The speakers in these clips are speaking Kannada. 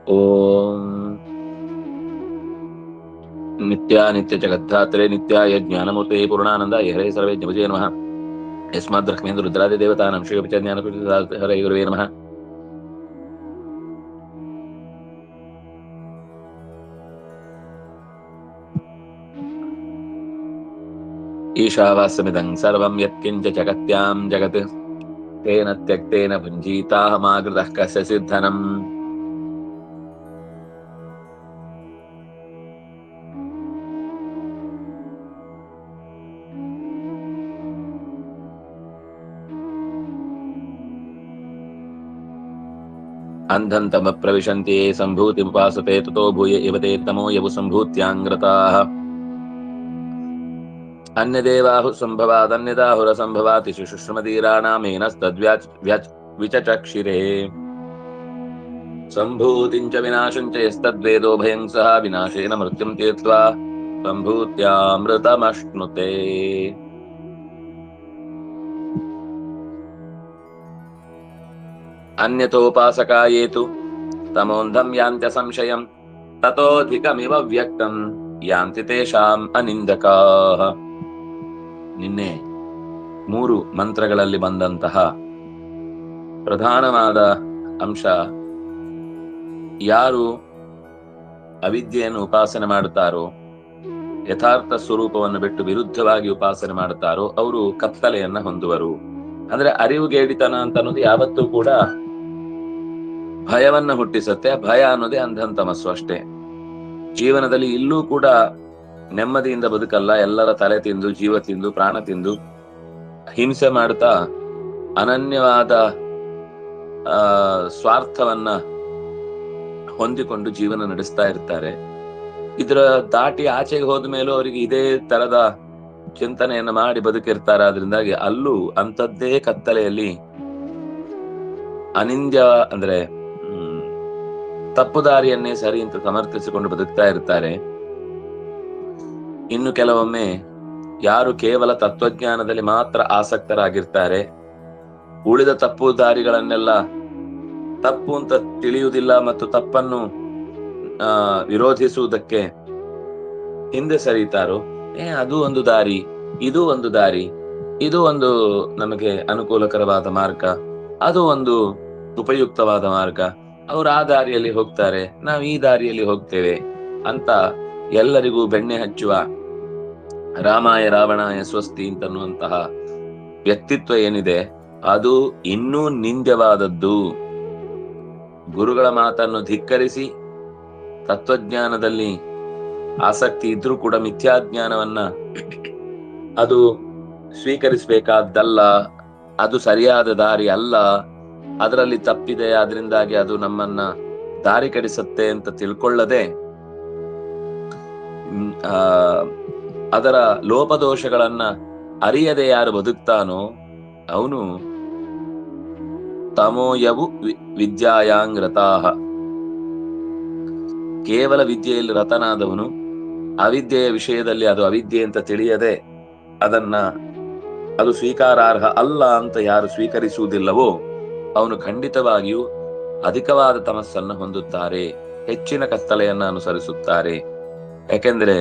ಓಂ ನಿತ್ಯ ಜಗದ್ಧಾತ್ರೆ ನಿತ್ಯಾಯ ಜ್ಞಾನಮೂರ್ತೆ ಪೂರ್ಣಾನಂದಾಯ ಹರೇ ಸರ್ವೇಜ್ಞ ನಮಃ. ಯಸ್ಮಾದ್ ಬ್ರಹ್ಮೇಂದ್ರ ರುದ್ರಾದಿ ದೇವತಾನಾಂ ಶ್ರೀ ಜ್ಞಾನ ಹರೇ ಗುರುವೇ ನಮಃ. ಈಶಾವಾಸ್ಯಮಿದಂ ಸರ್ವಂ ಯತ್ಕಿಂಚ ಜಗತ್ಯಾಂ ಜಗತ್ ತೇನ ತ್ಯಕ್ತೇನ ಭುಂಜೀತಾಃ ಮಾಗೃತಃ ಕಸ್ಯ ಸಿದ್ಧನಂ. ಅಂಧಂತಮ ಪ್ರವಿಶಂತಿ ಸಂಭೂತಿಮುಪಾಸತೆ ತತೋ ಭೂಯ ಇವ ತೇ ತಮೋ ಯವು ಸಂಭೂತ್ಯಾಂಗ್ರತಾಃ. ಅನ್ಯದೇವಾಹು ಸಂಭವಾದನ್ಯದಾಹುರ ಸಂಭವಾತಿ ವಿಚಚಕ್ಷಿರೇ. ಸಂಭೂತಿಂಚ ವಿನಾಶಂಚ ಯಸ್ತದ್ವೇದೋ ಭಯಂ ಸಹ ವಿನಾಶೇನ ಮೃತ್ಯುಂ ತೀರ್ತ್ವಾ ಸಂಭೂತ್ಯಾಮೃತಮಶ್ನುತೆ. ಅನ್ಯತೋಪಾಸಕಾಯೇತು ತಮೋಂಧಂ ಯಾಂತ್ಯ ಸಂಶಯಂ ತತೋಧಿಕಮಿವ ವ್ಯಕ್ತಂ ಯಾಂತಿ ತೇಷಾಂ ಅನಿಂದಕಾಃ. ನಿನ್ನೆ 3 ಮಂತ್ರಗಳಲ್ಲಿ ಬಂದಂತಹ ಪ್ರಧಾನವಾದ ಅಂಶ, ಯಾರು ಅವಿದ್ಯೆಯನ್ನು ಉಪಾಸನೆ ಮಾಡುತ್ತಾರೋ, ಯಥಾರ್ಥ ಸ್ವರೂಪವನ್ನು ಬಿಟ್ಟು ವಿರುದ್ಧವಾಗಿ ಉಪಾಸನೆ ಮಾಡುತ್ತಾರೋ ಅವರು ಕತ್ತಲೆಯನ್ನ ಹೊಂದುವರು. ಅಂದ್ರೆ ಅರಿವುಗೇಡಿತನ ಅಂತ ಅನ್ನೋದು ಯಾವತ್ತೂ ಕೂಡ ಭಯವನ್ನ ಹುಟ್ಟಿಸುತ್ತೆ. ಭಯ ಅನ್ನೋದೇ ಅಂಧಂತಮಸ್ಸು ಅಷ್ಟೇ. ಜೀವನದಲ್ಲಿ ಇಲ್ಲೂ ಕೂಡ ನೆಮ್ಮದಿಯಿಂದ ಬದುಕಲ್ಲ. ಎಲ್ಲರ ತಲೆ ತಿಂದು, ಜೀವ ತಿಂದು, ಪ್ರಾಣ ತಿಂದು, ಹಿಂಸೆ ಮಾಡ್ತಾ ಅನನ್ಯವಾದ ಸ್ವಾರ್ಥವನ್ನ ಹೊಂದಿಕೊಂಡು ಜೀವನ ನಡೆಸ್ತಾ ಇರ್ತಾರೆ. ಇದರ ದಾಟಿ ಆಚೆಗೆ ಹೋದ ಮೇಲೂ ಅವರಿಗೆ ಇದೇ ತರದ ಚಿಂತನೆಯನ್ನ ಮಾಡಿ ಬದುಕಿರ್ತಾರೆ. ಆದ್ರಿಂದಾಗಿ ಅಲ್ಲೂ ಅಂಥದ್ದೇ ಕತ್ತಲೆಯಲ್ಲಿ ಅನಿಂದ್ಯ ಅಂದ್ರೆ ತಪ್ಪು ದಾರಿಯನ್ನೇ ಸರಿ ಅಂತ ಸಮರ್ಥಿಸಿಕೊಂಡು ಬದುಕ್ತಾ ಇರ್ತಾರೆ. ಇನ್ನು ಕೆಲವೊಮ್ಮೆ ಯಾರು ಕೇವಲ ತತ್ವಜ್ಞಾನದಲ್ಲಿ ಮಾತ್ರ ಆಸಕ್ತರಾಗಿರ್ತಾರೆ, ಉಳಿದ ತಪ್ಪು ದಾರಿಗಳನ್ನೆಲ್ಲ ತಪ್ಪು ಅಂತ ತಿಳಿಯುವುದಿಲ್ಲ ಮತ್ತು ತಪ್ಪನ್ನು ವಿರೋಧಿಸುವುದಕ್ಕೆ ಹಿಂದೆ ಸರಿತಾರೋ, ಅದು ಒಂದು ದಾರಿ, ಇದು ಒಂದು ದಾರಿ, ಇದು ಒಂದು ನಮಗೆ ಅನುಕೂಲಕರವಾದ ಮಾರ್ಗ, ಅದು ಒಂದು ಉಪಯುಕ್ತವಾದ ಮಾರ್ಗ, ಅವ್ರು ಆ ದಾರಿಯಲ್ಲಿ ಹೋಗ್ತಾರೆ, ನಾವು ಈ ದಾರಿಯಲ್ಲಿ ಹೋಗ್ತೇವೆ ಅಂತ ಎಲ್ಲರಿಗೂ ಬೆಣ್ಣೆ ಹಚ್ಚುವ ರಾಮಾಯ ರಾವಣಾಯ ಸ್ವಸ್ತಿ ಅಂತನ್ನುವಂತಹ ವ್ಯಕ್ತಿತ್ವ ಏನಿದೆ ಅದು ಇನ್ನೂ ನಿಂದ್ಯವಾದದ್ದು. ಗುರುಗಳ ಮಾತನ್ನು ಧಿಕ್ಕರಿಸಿ ತತ್ವಜ್ಞಾನದಲ್ಲಿ ಆಸಕ್ತಿ ಇದ್ರೂ ಕೂಡ ಮಿಥ್ಯಾಜ್ಞಾನವನ್ನ ಅದು ಸ್ವೀಕರಿಸಬೇಕಾದ್ದಲ್ಲ, ಅದು ಸರಿಯಾದ ದಾರಿ ಅಲ್ಲ, ಅದರಲ್ಲಿ ತಪ್ಪಿದೆ, ಅದರಿಂದಾಗಿ ಅದು ನಮ್ಮನ್ನ ದಾರಿ ಕೆಡಿಸುತ್ತೆ ಅಂತ ತಿಳ್ಕೊಳ್ಳದೆ ಅದರ ಲೋಪದೋಷಗಳನ್ನ ಅರಿಯದೆ ಯಾರು ಬದುಕ್ತಾನೋ ಅವನು ತಮೋಯವು ವಿದ್ಯಾಯಾಂಗ್ ರತಾಃ. ಕೇವಲ ವಿದ್ಯೆಯಲ್ಲಿ ರತನಾದವನು ಅವಿದ್ಯೆಯ ವಿಷಯದಲ್ಲಿ ಅದು ಅವಿದ್ಯೆ ಅಂತ ತಿಳಿಯದೆ ಅದನ್ನ ಅದು ಸ್ವೀಕಾರಾರ್ಹ ಅಲ್ಲ ಅಂತ ಯಾರು ಸ್ವೀಕರಿಸುವುದಿಲ್ಲವೋ ಅವನು ಖಂಡಿತವಾಗಿಯೂ ಅಧಿಕವಾದ ತಮಸ್ಸನ್ನು ಹೊಂದುತ್ತಾರೆ, ಹೆಚ್ಚಿನ ಕತ್ತಲೆಯನ್ನ ಅನುಸರಿಸುತ್ತಾರೆ. ಯಾಕೆಂದ್ರೆ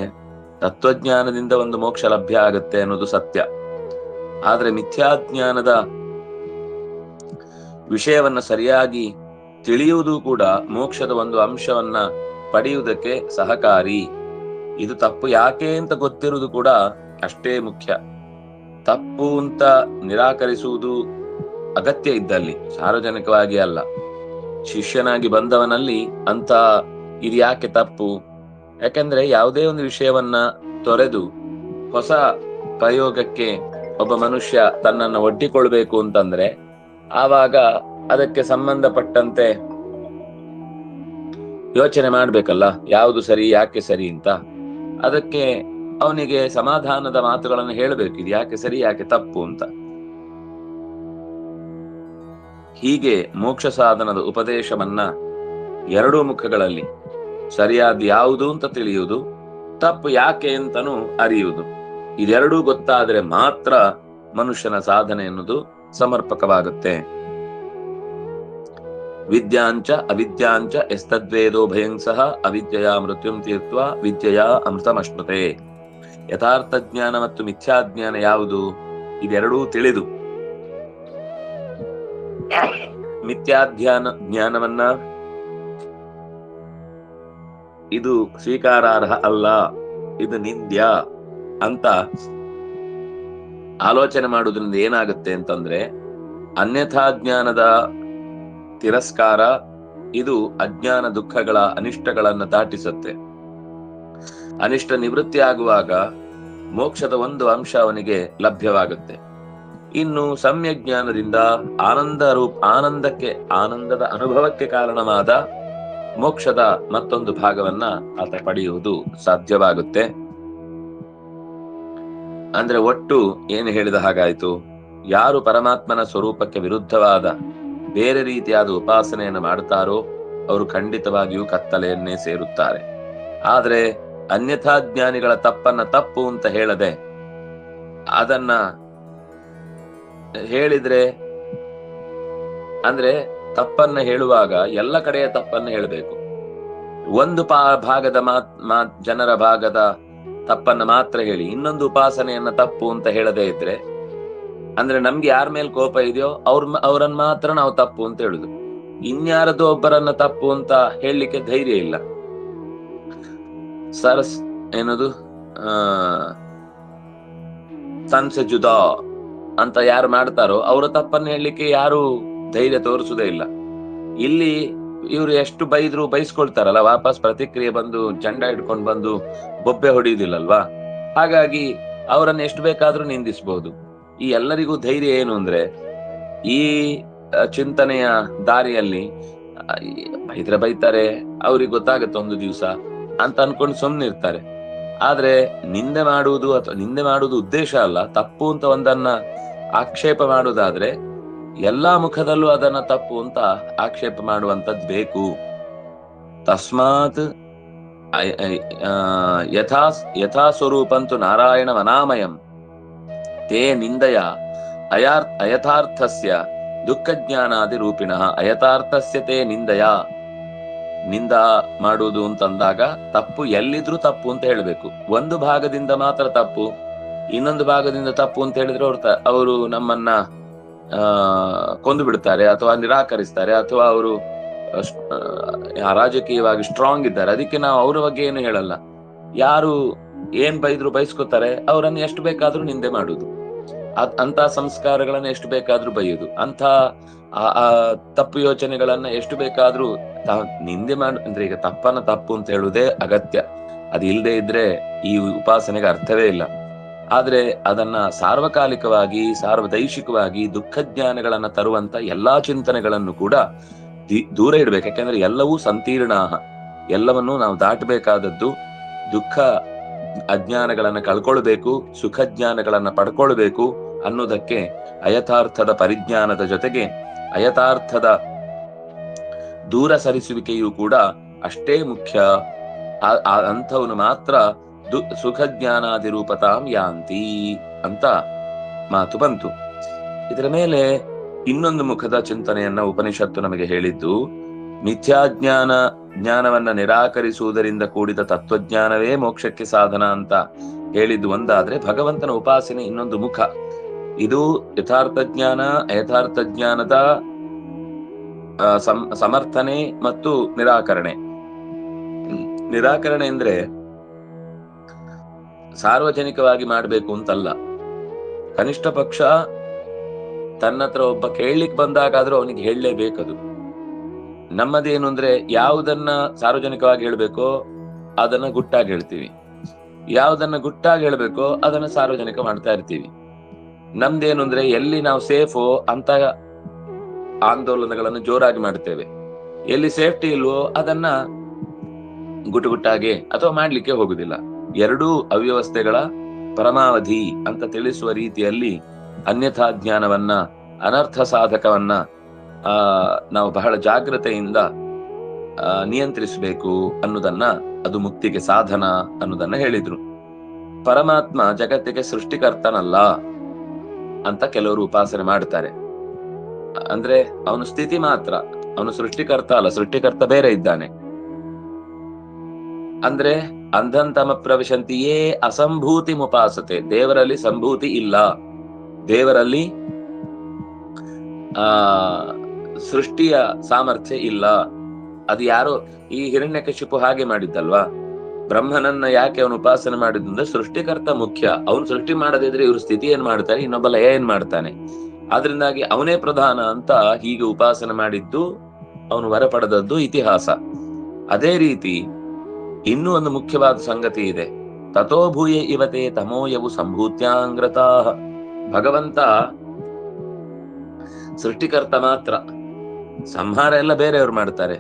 ತತ್ವಜ್ಞಾನದಿಂದ ಒಂದು ಮೋಕ್ಷ ಲಭ್ಯ ಆಗುತ್ತೆ ಅನ್ನೋದು ಸತ್ಯ. ಆದ್ರೆ ಮಿಥ್ಯಾಜ್ಞಾನದ ವಿಷಯವನ್ನ ಸರಿಯಾಗಿ ತಿಳಿಯುವುದು ಕೂಡ ಮೋಕ್ಷದ ಒಂದು ಅಂಶವನ್ನ ಪಡೆಯುವುದಕ್ಕೆ ಸಹಕಾರಿ. ಇದು ತಪ್ಪು ಯಾಕೆ ಅಂತ ಗೊತ್ತಿರುವುದು ಕೂಡ ಅಷ್ಟೇ ಮುಖ್ಯ. ತಪ್ಪು ಅಂತ ನಿರಾಕರಿಸುವುದು ಅಗತ್ಯ ಇದ್ದಲ್ಲಿ, ಸಾರ್ವಜನಿಕವಾಗಿ ಅಲ್ಲ. ಶಿಷ್ಯನಾಗಿ ಬಂದವನಲ್ಲಿ ಅಂತ ಇದು ಯಾಕೆ ತಪ್ಪು? ಯಾಕಂದ್ರೆ ಯಾವುದೇ ಒಂದು ವಿಷಯವನ್ನ ತೊರೆದು ಹೊಸ ಪ್ರಯೋಗಕ್ಕೆ ಒಬ್ಬ ಮನುಷ್ಯ ತನ್ನನ್ನು ಒಡ್ಡಿಕೊಳ್ಬೇಕು ಅಂತಂದ್ರೆ ಆವಾಗ ಅದಕ್ಕೆ ಸಂಬಂಧಪಟ್ಟಂತೆ ಯೋಚನೆ ಮಾಡ್ಬೇಕಲ್ಲ, ಯಾವುದು ಸರಿ, ಯಾಕೆ ಸರಿ ಅಂತ. ಅದಕ್ಕೆ ಅವನಿಗೆ ಸಮಾಧಾನದ ಮಾತುಗಳನ್ನು ಹೇಳಬೇಕು, ಇದು ಯಾಕೆ ಸರಿ, ಯಾಕೆ ತಪ್ಪು ಅಂತ. ಹೀಗೆ ಮೋಕ್ಷ ಸಾಧನದ ಉಪದೇಶವನ್ನ 2 ಮುಖಗಳಲ್ಲಿ ಸರಿಯಾದ ಯಾವುದು ಅಂತ ತಿಳಿಯುವುದು, ತಪ್ಪು ಯಾಕೆ ಅಂತನೂ ಅರಿಯುವುದು, ಇದೆರಡೂ ಗೊತ್ತಾದ್ರೆ ಮಾತ್ರ ಮನುಷ್ಯನ ಸಾಧನೆ ಎನ್ನುವುದು ಸಮರ್ಪಕವಾಗುತ್ತೆ. ವಿದ್ಯಾಂಚ ಅವಿದ್ಯಾಂಚ ಎಸ್ತದ್ವೇದೋ ಭಯಂ ಸಹ ಅವಿದ್ಯೆಯ ಮೃತ್ಯುಂ ತೀರ್ತ್ವ ವಿದ್ಯೆಯ ಅಮೃತಮಶ್ನುತೆ. ಯಥಾರ್ಥ ಜ್ಞಾನ ಮತ್ತು ಮಿಥ್ಯಾಜ್ಞಾನ ಯಾವುದು? ಇದೆರಡೂ ತಿಳಿದು ಜ್ಞಾನವನ್ನ ಇದು ಸ್ವೀಕಾರಾರ್ಹ ಅಲ್ಲ, ಇದು ನಿಂದ್ಯ ಅಂತ ಆಲೋಚನೆ ಮಾಡುವುದರಿಂದ ಏನಾಗುತ್ತೆ ಅಂತಂದ್ರೆ, ಅನ್ಯಥಾ ಜ್ಞಾನದ ತಿರಸ್ಕಾರ ಇದು ಅಜ್ಞಾನ ದುಃಖಗಳ ಅನಿಷ್ಟಗಳನ್ನ ದಾಟಿಸುತ್ತೆ. ಅನಿಷ್ಟ ನಿವೃತ್ತಿ ಆಗುವಾಗ ಮೋಕ್ಷದ ಒಂದು ಅಂಶ ಅವನಿಗೆ ಲಭ್ಯವಾಗುತ್ತೆ. ಇನ್ನು ಸಮ್ಯಕ್ ಜ್ಞಾನದಿಂದ ಆನಂದದ ಅನುಭವಕ್ಕೆ ಕಾರಣವಾದ ಮೋಕ್ಷದ ಮತ್ತೊಂದು ಭಾಗವನ್ನ ಆತ ಪಡೆಯುವುದು ಸಾಧ್ಯವಾಗುತ್ತೆ. ಅಂದ್ರೆ ಒಟ್ಟು ಏನು ಹೇಳಿದ ಹಾಗಾಯ್ತು, ಯಾರು ಪರಮಾತ್ಮನ ಸ್ವರೂಪಕ್ಕೆ ವಿರುದ್ಧವಾದ ಬೇರೆ ರೀತಿಯಾದ ಉಪಾಸನೆಯನ್ನು ಮಾಡ್ತಾರೋ ಅವರು ಖಂಡಿತವಾಗಿಯೂ ಕತ್ತಲೆಯನ್ನೇ ಸೇರುತ್ತಾರೆ. ಆದ್ರೆ ಅನ್ಯಥಾ ಜ್ಞಾನಿಗಳ ತಪ್ಪನ್ನ ತಪ್ಪು ಅಂತ ಹೇಳದೆ ಅದನ್ನ ಹೇಳಿದ್ರೆ, ಅಂದ್ರೆ ತಪ್ಪನ್ನ ಹೇಳುವಾಗ ಎಲ್ಲ ಕಡೆಯ ತಪ್ಪನ್ನ ಹೇಳಬೇಕು. ಒಂದು ಭಾಗದ ಜನರ ಭಾಗದ ತಪ್ಪನ್ನ ಮಾತ್ರ ಹೇಳಿ ಇನ್ನೊಂದು ಉಪಾಸನೆಯನ್ನ ತಪ್ಪು ಅಂತ ಹೇಳದೇ ಇದ್ರೆ, ಅಂದ್ರೆ ನಮ್ಗೆ ಯಾರ ಮೇಲೆ ಕೋಪ ಇದೆಯೋ ಅವ್ರನ್ನ ಮಾತ್ರ ನಾವು ತಪ್ಪು ಅಂತ ಹೇಳುದು. ಇನ್ಯಾರದೋ ಒಬ್ಬರನ್ನ ತಪ್ಪು ಅಂತ ಹೇಳಲಿಕ್ಕೆ ಧೈರ್ಯ ಇಲ್ಲ. ಏನದು ಸನ್ಸೆ ಜುದಾ ಅಂತ ಯಾರು ಮಾಡ್ತಾರೋ ಅವರ ತಪ್ಪನ್ನು ಹೇಳಲಿಕ್ಕೆ ಯಾರು ಧೈರ್ಯ ತೋರಿಸುದೇ ಇಲ್ಲ. ಇಲ್ಲಿ ಇವ್ರು ಎಷ್ಟು ಬೈದ್ರು ಬೈಸ್ಕೊಳ್ತಾರಲ್ಲ, ವಾಪಸ್ ಪ್ರತಿಕ್ರಿಯೆ ಬಂದು ಜಂಡ ಇಟ್ಕೊಂಡು ಬಂದು ಬೊಬ್ಬೆ ಹೊಡೆಯುವುದಿಲ್ಲಲ್ವಾ. ಹಾಗಾಗಿ ಅವರನ್ನ ಎಷ್ಟು ಬೇಕಾದ್ರೂ ನಿಂದಿಸಬಹುದು. ಈ ಎಲ್ಲರಿಗೂ ಧೈರ್ಯ ಏನು ಅಂದ್ರೆ, ಈ ಚಿಂತನೆಯ ದಾರಿಯಲ್ಲಿ ಬೈದ್ರೆ ಬೈತಾರೆ, ಅವ್ರಿಗೆ ಗೊತ್ತಾಗುತ್ತೆ ಒಂದು ದಿವಸ ಅಂತ ಅನ್ಕೊಂಡು ಸುಮ್ನಿರ್ತಾರೆ. ಆದ್ರೆ ನಿಂದೆ ಮಾಡುವುದು ಉದ್ದೇಶ ಅಲ್ಲ, ತಪ್ಪು ಅಂತ ಒಂದನ್ನ ಆಕ್ಷೇಪ ಮಾಡುವುದಾದ್ರೆ ಎಲ್ಲಾ ಮುಖದಲ್ಲೂ ಅದನ್ನ ತಪ್ಪು ಅಂತ ಆಕ್ಷೇಪ ಮಾಡುವಂತದ್ದು ಬೇಕು. ತಸ್ಮಾತ್ ಯಥಾ ಸ್ವರೂಪಂತು ನಾರಾಯಣ ಅನಾಮಯಂ ತೇ ನಿಂದಯ ಅಯಥಾರ್ಥಸ್ಯ ದುಃಖ ಜ್ಞಾನಾದಿ ರೂಪಿಣಃ. ಅಯಥಾರ್ಥಸ್ಯ ತೇ ನಿಂದಯ, ನಿಂದ ಮಾಡುವುದು ಅಂತಂದಾಗ ತಪ್ಪು ಎಲ್ಲಿದ್ರೂ ತಪ್ಪು ಅಂತ ಹೇಳಬೇಕು. ಒಂದು ಭಾಗದಿಂದ ಮಾತ್ರ ತಪ್ಪು, ಇನ್ನೊಂದು ಭಾಗದಿಂದ ತಪ್ಪು ಅಂತ ಹೇಳಿದ್ರೆ ಅವರು ನಮ್ಮನ್ನ ಕೊಂದು ಬಿಡ್ತಾರೆ ಅಥವಾ ನಿರಾಕರಿಸ್ತಾರೆ, ಅಥವಾ ಅವರು ರಾಜಕೀಯವಾಗಿ ಸ್ಟ್ರಾಂಗ್ ಇದ್ದಾರೆ, ಅದಕ್ಕೆ ನಾವು ಅವರ ಬಗ್ಗೆ ಏನು ಹೇಳಲ್ಲ. ಯಾರು ಏನ್ ಬೈದ್ರು ಬೈಸ್ಕೊತಾರೆ, ಅವರನ್ನು ಎಷ್ಟು ಬೇಕಾದ್ರೂ ನಿಂದೆ ಮಾಡುದು, ಅಂತ ಸಂಸ್ಕಾರಗಳನ್ನ ಎಷ್ಟು ಬೇಕಾದ್ರೂ ಬೈಯುದು, ಅಂತ ತಪ್ಪು ಯೋಚನೆಗಳನ್ನ ಎಷ್ಟು ಬೇಕಾದ್ರೂ ನಿಂದೆ ಅಂದ್ರೆ ಈಗ ತಪ್ಪನ್ನ ತಪ್ಪು ಅಂತ ಹೇಳುವುದೇ ಅಗತ್ಯ. ಅದು ಇಲ್ಲದೆ ಇದ್ರೆ ಈ ಉಪಾಸನೆಗೆ ಅರ್ಥವೇ ಇಲ್ಲ. ಆದ್ರೆ ಅದನ್ನ ಸಾರ್ವಕಾಲಿಕವಾಗಿ ಸಾರ್ವದೈಶಿಕವಾಗಿ ದುಃಖ ಜ್ಞಾನಗಳನ್ನ ತರುವಂತ ಎಲ್ಲಾ ಚಿಂತನೆಗಳನ್ನು ಕೂಡ ದೂರ ಇಡ್ಬೇಕು. ಯಾಕೆಂದ್ರೆ ಎಲ್ಲವೂ ಸಂತೀರ್ಣ, ಎಲ್ಲವನ್ನೂ ನಾವು ದಾಟಬೇಕಾದದ್ದು. ದುಃಖ ಅಜ್ಞಾನಗಳನ್ನ ಕಳ್ಕೊಳ್ಬೇಕು, ಸುಖ ಜ್ಞಾನಗಳನ್ನ ಪಡ್ಕೊಳ್ಬೇಕು ಅನ್ನೋದಕ್ಕೆ ಅಯಥಾರ್ಥದ ಪರಿಜ್ಞಾನದ ಜೊತೆಗೆ ಅಯಥಾರ್ಥದ ದೂರ ಸರಿಸುವಿಕೆಯೂ ಕೂಡ ಅಷ್ಟೇ ಮುಖ್ಯ. ಅಂಥವನು ಮಾತ್ರ ಸುಖ ಜ್ಞಾನಾದಿ ರೂಪತಾಂ ಯಾಂತಿ ಅಂತ ಮಾತು ಬಂತು. ಇದರ ಮೇಲೆ ಇನ್ನೊಂದು ಮುಖದ ಚಿಂತನೆಯನ್ನ ಉಪನಿಷತ್ತು ನಮಗೆ ಹೇಳಿದ್ದು, ಜ್ಞಾನವನ್ನ ನಿರಾಕರಿಸುವುದರಿಂದ ಕೂಡಿದ ತತ್ವಜ್ಞಾನವೇ ಮೋಕ್ಷಕ್ಕೆ ಸಾಧನ ಅಂತ ಹೇಳಿದ್ದು ಒಂದಾದ್ರೆ, ಭಗವಂತನ ಉಪಾಸನೆ ಇನ್ನೊಂದು ಮುಖ. ಇದು ಯಥಾರ್ಥ ಜ್ಞಾನ ಅಯಥಾರ್ಥ ಜ್ಞಾನದ ಸಮರ್ಥನೆ ಮತ್ತು ನಿರಾಕರಣೆ. ನಿರಾಕರಣೆ ಅಂದ್ರೆ ಸಾರ್ವಜನಿಕವಾಗಿ ಮಾಡ್ಬೇಕು ಅಂತಲ್ಲ, ಕನಿಷ್ಠ ಪಕ್ಷ ತನ್ನತ್ರ ಒಬ್ಬ ಕೇಳಲಿಕ್ಕೆ ಬಂದಾಗಾದ್ರೂ ಅವನಿಗೆ ಹೇಳಲೇಬೇಕದು. ನಮ್ಮದೇನು ಅಂದ್ರೆ, ಯಾವುದನ್ನ ಸಾರ್ವಜನಿಕವಾಗಿ ಹೇಳ್ಬೇಕೋ ಅದನ್ನ ಗುಟ್ಟಾಗಿ ಹೇಳ್ತೀವಿ, ಯಾವುದನ್ನ ಗುಟ್ಟಾಗಿ ಹೇಳ್ಬೇಕೋ ಅದನ್ನ ಸಾರ್ವಜನಿಕ ಮಾಡ್ತಾ ಇರ್ತೀವಿ. ನಮ್ದೇನು ಅಂದ್ರೆ, ಎಲ್ಲಿ ನಾವು ಸೇಫೋ ಅಂತ ಆಂದೋಲನಗಳನ್ನು ಜೋರಾಗಿ ಮಾಡ್ತೇವೆ, ಎಲ್ಲಿ ಸೇಫ್ಟಿ ಇಲ್ವೋ ಅದನ್ನ ಗುಟ್ಟುಗುಟ್ಟಾಗಿ ಅಥವಾ ಮಾಡ್ಲಿಕ್ಕೆ ಹೋಗುದಿಲ್ಲ. ಎರಡೂ ಅವ್ಯವಸ್ಥೆಗಳ ಪರಮಾವಧಿ ಅಂತ ತಿಳಿಸುವ ರೀತಿಯಲ್ಲಿ ಅನ್ಯಥಾ ಜ್ಞಾನವನ್ನ, ಅನರ್ಥ ಸಾಧಕವನ್ನ ನಾವು ಬಹಳ ಜಾಗ್ರತೆಯಿಂದ ನಿಯಂತ್ರಿಸಬೇಕು ಅನ್ನೋದನ್ನ, ಅದು ಮುಕ್ತಿಗೆ ಸಾಧನ ಅನ್ನೋದನ್ನ ಹೇಳಿದ್ರು. ಪರಮಾತ್ಮ ಜಗತ್ತಿಗೆ ಸೃಷ್ಟಿಕರ್ತನಲ್ಲ ಅಂತ ಕೆಲವರು ಉಪಾಸನೆ ಮಾಡ್ತಾರೆ. ಅಂದ್ರೆ ಅವನು ಸ್ಥಿತಿ ಮಾತ್ರ, ಅವನು ಸೃಷ್ಟಿಕರ್ತ ಅಲ್ಲ, ಸೃಷ್ಟಿಕರ್ತ ಬೇರೆ ಇದ್ದಾನೆ. ಅಂದ್ರೆ ಅಂಧಂತಮ ಪ್ರವಿಶಂತಿಯೇ ಅಸಂಭೂತಿ ಮುಪಾಸತೆ, ದೇವರಲ್ಲಿ ಸಂಭೂತಿ ಇಲ್ಲ, ದೇವರಲ್ಲಿ ಆ ಸೃಷ್ಟಿಯ ಸಾಮರ್ಥ್ಯ ಇಲ್ಲ. ಅದು ಯಾರೋ ಈ ಹಿರಣ್ಯಕಶಿಪು ಹಾಗೆ ಮಾಡಿದ್ದಲ್ವಾ, ಬ್ರಹ್ಮನನ್ನ ಯಾಕೆ ಅವನು ಉಪಾಸನೆ ಮಾಡಿದ್ರೆ ಸೃಷ್ಟಿಕರ್ತ ಮುಖ್ಯ, ಅವನು ಸೃಷ್ಟಿ ಮಾಡದಿದ್ರೆ ಇವ್ರು ಸ್ಥಿತಿ ಏನ್ ಮಾಡ್ತಾನೆ, ಇನ್ನೊಬ್ಬ ಲಯ ಏನ್ ಮಾಡ್ತಾನೆ, ಆದ್ರಿಂದಾಗಿ ಅವನೇ ಪ್ರಧಾನ ಅಂತ ಹೀಗೆ ಉಪಾಸನೆ ಮಾಡಿದ್ದು, ಅವನು ವರ ಪಡೆದದ್ದು ಇತಿಹಾಸ. ಅದೇ ರೀತಿ ಇನ್ನೂ ಒಂದು ಮುಖ್ಯವಾದ ಸಂಗತಿ ಇದೆ. ತಥೋಭೂಯ ಇವತೆ ತಮೋಯವು ಸಂಭೂತ್ಯಾಂಗ್ರತಾ. ಭಗವಂತ ಸೃಷ್ಟಿಕರ್ತ ಮಾತ್ರ, ಸಂಹಾರ ಎಲ್ಲ ಬೇರೆಯವರು ಮಾಡ್ತಾರೆ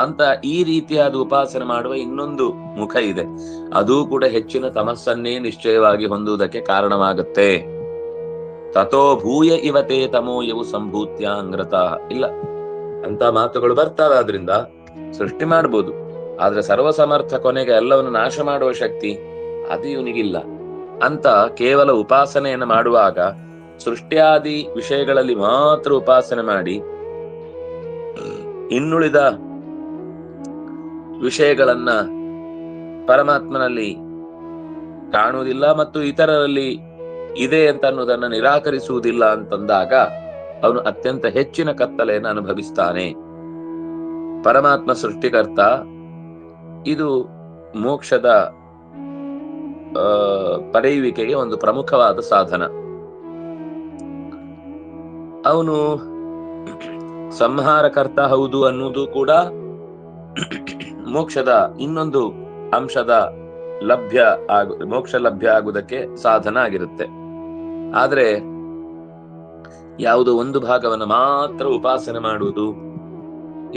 ಅಂತ ಈ ರೀತಿಯಾದ ಉಪಾಸನೆ ಮಾಡುವ ಇನ್ನೊಂದು ಮುಖ ಇದೆ. ಅದೂ ಕೂಡ ಹೆಚ್ಚಿನ ತಮಸ್ಸನ್ನೇ ನಿಶ್ಚಯವಾಗಿ ಹೊಂದುವುದಕ್ಕೆ ಕಾರಣವಾಗುತ್ತೆ. ತಥೋ ಭೂಯ ಇವತೆ ತಮೋಯವು ಸಂಭೂತ್ಯಾಂಗ್ರತ. ಇಲ್ಲ ಅಂತ ಮಾತುಗಳು ಬರ್ತಾವೆ, ಆದ್ರಿಂದ ಸೃಷ್ಟಿ ಮಾಡ್ಬೋದು, ಆದ್ರೆ ಸರ್ವಸಮರ್ಥ ಕೊನೆಗೆ ಎಲ್ಲವನ್ನು ನಾಶ ಮಾಡುವ ಶಕ್ತಿ ಅದು ಇವನಿಗಿಲ್ಲ ಅಂತ ಕೇವಲ ಉಪಾಸನೆಯನ್ನು ಮಾಡುವಾಗ ಸೃಷ್ಟಿಯಾದಿ ವಿಷಯಗಳಲ್ಲಿ ಮಾತ್ರ ಉಪಾಸನೆ ಮಾಡಿ ಇನ್ನುಳಿದ ವಿಷಯಗಳನ್ನ ಪರಮಾತ್ಮನಲ್ಲಿ ಕಾಣುವುದಿಲ್ಲ ಮತ್ತು ಇತರರಲ್ಲಿ ಇದೆ ಅಂತ ಅನ್ನೋದನ್ನ ನಿರಾಕರಿಸುವುದಿಲ್ಲ ಅಂತಂದಾಗ ಅವನು ಅತ್ಯಂತ ಹೆಚ್ಚಿನ ಕತ್ತಲೆಯನ್ನು ಅನುಭವಿಸ್ತಾನೆ. ಪರಮಾತ್ಮ ಸೃಷ್ಟಿಕರ್ತ, ಇದು ಮೋಕ್ಷದ ಪಡೆಯುವಿಕೆಗೆ ಒಂದು ಪ್ರಮುಖವಾದ ಸಾಧನ. ಅವನು ಸಂಹಾರಕರ್ತ ಹೌದು ಅನ್ನುವುದು ಕೂಡ ಮೋಕ್ಷದ ಇನ್ನೊಂದು ಅಂಶದ ಮೋಕ್ಷ ಲಭ್ಯ ಆಗುವುದಕ್ಕೆ ಸಾಧನ ಆಗಿರುತ್ತೆ. ಆದ್ರೆ ಯಾವುದೋ ಒಂದು ಭಾಗವನ್ನು ಮಾತ್ರ ಉಪಾಸನೆ ಮಾಡುವುದು,